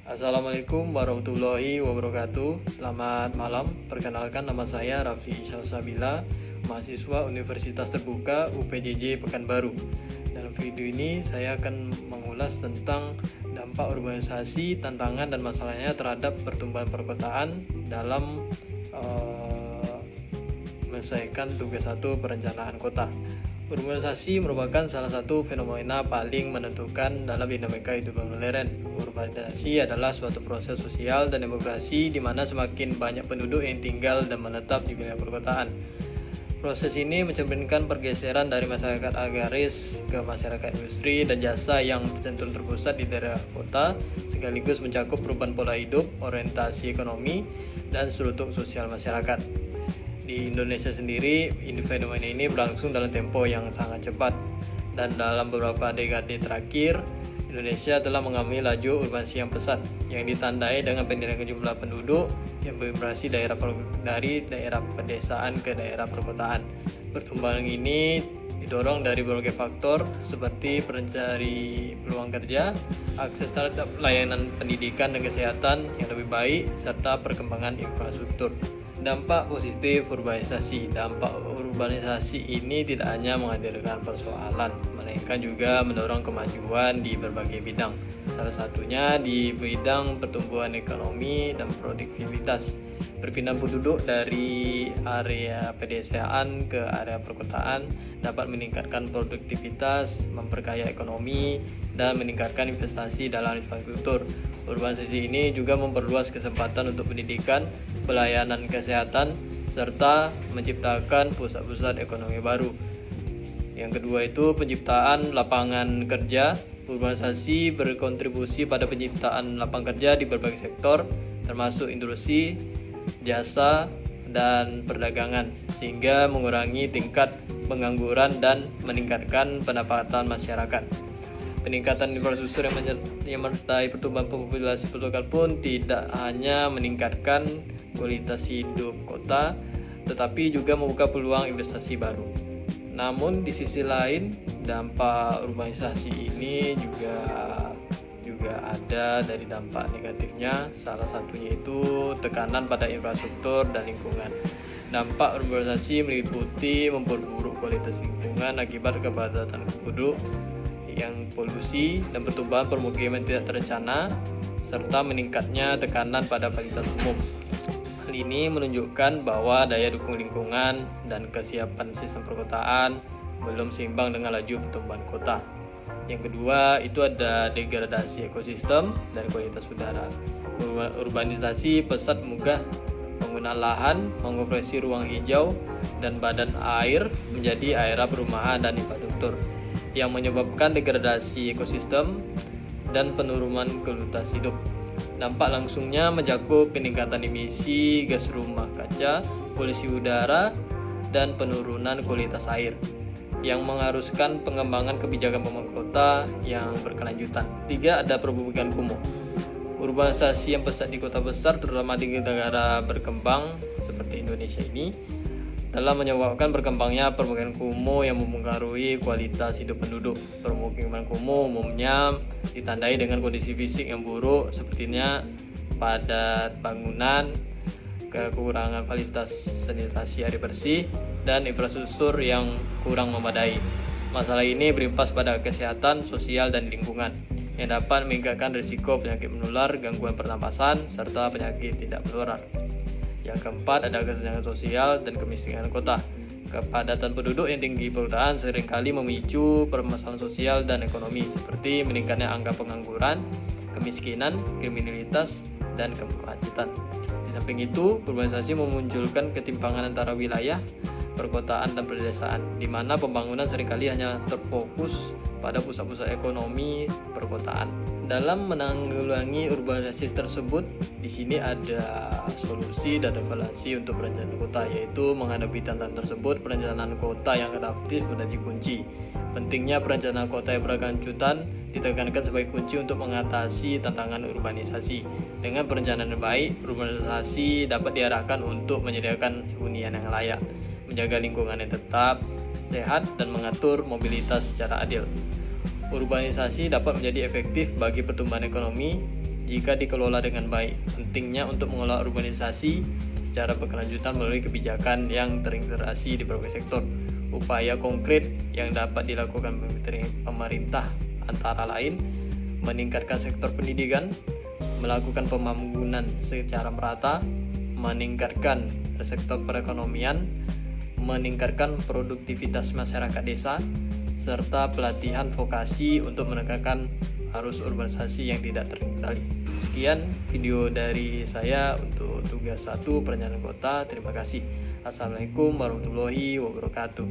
Assalamualaikum warahmatullahi wabarakatuh. Selamat malam. Perkenalkan, nama saya Raffi Syalsabila, mahasiswa Universitas Terbuka UPJJ Pekanbaru. Dalam video ini saya akan mengulas tentang dampak urbanisasi, tantangan dan masalahnya terhadap pertumbuhan perkotaan dalam menyelesaikan tugas 1 perencanaan kota. Urbanisasi merupakan salah satu fenomena paling menentukan dalam dinamika hidup modern. Urbanisasi adalah suatu proses sosial dan demokrasi di mana semakin banyak penduduk yang tinggal dan menetap di wilayah perkotaan. Proses ini mencerminkan pergeseran dari masyarakat agraris ke masyarakat industri dan jasa yang cenderung terpusat di daerah kota, sekaligus mencakup perubahan pola hidup, orientasi ekonomi, dan struktur sosial masyarakat. Di Indonesia sendiri, fenomena ini berlangsung dalam tempo yang sangat cepat, dan dalam beberapa dekade terakhir, Indonesia telah mengalami laju urbanisasi yang pesat, yang ditandai dengan peningkatan jumlah penduduk yang bermigrasi dari daerah pedesaan ke daerah perkotaan. Pertumbuhan ini didorong dari berbagai faktor seperti pencari peluang kerja, akses terhadap layanan pendidikan dan kesehatan yang lebih baik, serta perkembangan infrastruktur. Dampak positif urbanisasi. Dampak urbanisasi ini tidak hanya menghadirkan persoalan, melainkan juga mendorong kemajuan di berbagai bidang. Salah satunya di bidang pertumbuhan ekonomi dan produktivitas. Perpindahan penduduk dari area pedesaan ke area perkotaan dapat meningkatkan produktivitas, memperkaya ekonomi, dan meningkatkan investasi dalam infrastruktur. Urbanisasi ini juga memperluas kesempatan untuk pendidikan, pelayanan kesehatan, serta menciptakan pusat-pusat ekonomi baru. Yang kedua itu penciptaan lapangan kerja. Urbanisasi berkontribusi pada penciptaan lapangan kerja di berbagai sektor, termasuk industri, jasa, dan perdagangan, sehingga mengurangi tingkat pengangguran dan meningkatkan pendapatan masyarakat. Peningkatan infrastruktur yang menyertai pertumbuhan populasi lokal pun tidak hanya meningkatkan kualitas hidup kota, tetapi juga membuka peluang investasi baru. Namun di sisi lain, dampak urbanisasi ini juga ada dari dampak negatifnya. Salah satunya itu tekanan pada infrastruktur dan lingkungan. Dampak urbanisasi meliputi memperburuk kualitas lingkungan akibat kepadatan penduduk, yang polusi dan pertumbuhan permukiman tidak terencana, serta meningkatnya tekanan pada fasilitas umum. Hal ini menunjukkan bahwa daya dukung lingkungan dan kesiapan sistem perkotaan belum seimbang dengan laju pertumbuhan kota. Yang kedua itu ada degradasi ekosistem dan kualitas udara. Urbanisasi pesat munggah penggunaan lahan, mengoperasi ruang hijau dan badan air menjadi area perumahan dan infrastruktur, yang menyebabkan degradasi ekosistem dan penurunan kualitas hidup. Dampak langsungnya mencakup peningkatan emisi gas rumah kaca, polusi udara, dan penurunan kualitas air, yang mengharuskan pengembangan kebijakan pembangunan kota yang berkelanjutan. 3. Ada perbukitan kumuh. Urbanisasi yang pesat di kota besar, terutama di negara berkembang seperti Indonesia ini, telah menyebabkan berkembangnya permukiman kumuh yang mempengaruhi kualitas hidup penduduk. Permukiman kumuh umumnya ditandai dengan kondisi fisik yang buruk, sepertinya padat bangunan, kekurangan fasilitas sanitasi air bersih, dan infrastruktur yang kurang memadai. Masalah ini berimbas pada kesehatan, sosial, dan lingkungan, yang dapat meningkatkan risiko penyakit menular, gangguan pernapasan, serta penyakit tidak menular. Yang keempat, ada kesenjangan sosial dan kemiskinan kota. Kepadatan penduduk yang tinggi perkotaan seringkali memicu permasalahan sosial dan ekonomi, seperti meningkatnya angka pengangguran, kemiskinan, kriminalitas, dan kemacetan. Di samping itu, urbanisasi memunculkan ketimpangan antara wilayah, perkotaan, dan pedesaan, di mana pembangunan seringkali hanya terfokus pada pusat-pusat ekonomi perkotaan. Dalam menanggulangi urbanisasi tersebut, di sini ada solusi dan evaluasi untuk perencanaan kota, yaitu menghadapi tantangan tersebut. Perencanaan kota yang adaptif menjadi kunci. Pentingnya perencanaan kota yang berkelanjutan ditekankan sebagai kunci untuk mengatasi tantangan urbanisasi. Dengan perencanaan yang baik, urbanisasi dapat diarahkan untuk menyediakan hunian yang layak, menjaga lingkungan yang tetap sehat, dan mengatur mobilitas secara adil. Urbanisasi dapat menjadi efektif bagi pertumbuhan ekonomi jika dikelola dengan baik. Pentingnya untuk mengelola urbanisasi secara berkelanjutan melalui kebijakan yang terintegrasi di berbagai sektor. Upaya konkret yang dapat dilakukan pemerintah antara lain meningkatkan sektor pendidikan, melakukan pembangunan secara merata, meningkatkan sektor perekonomian, meningkatkan produktivitas masyarakat desa, serta pelatihan vokasi untuk menegakkan arus urbanisasi yang tidak terkendali. Sekian video dari saya untuk tugas 1 perencanaan kota. Terima kasih. Assalamualaikum warahmatullahi wabarakatuh.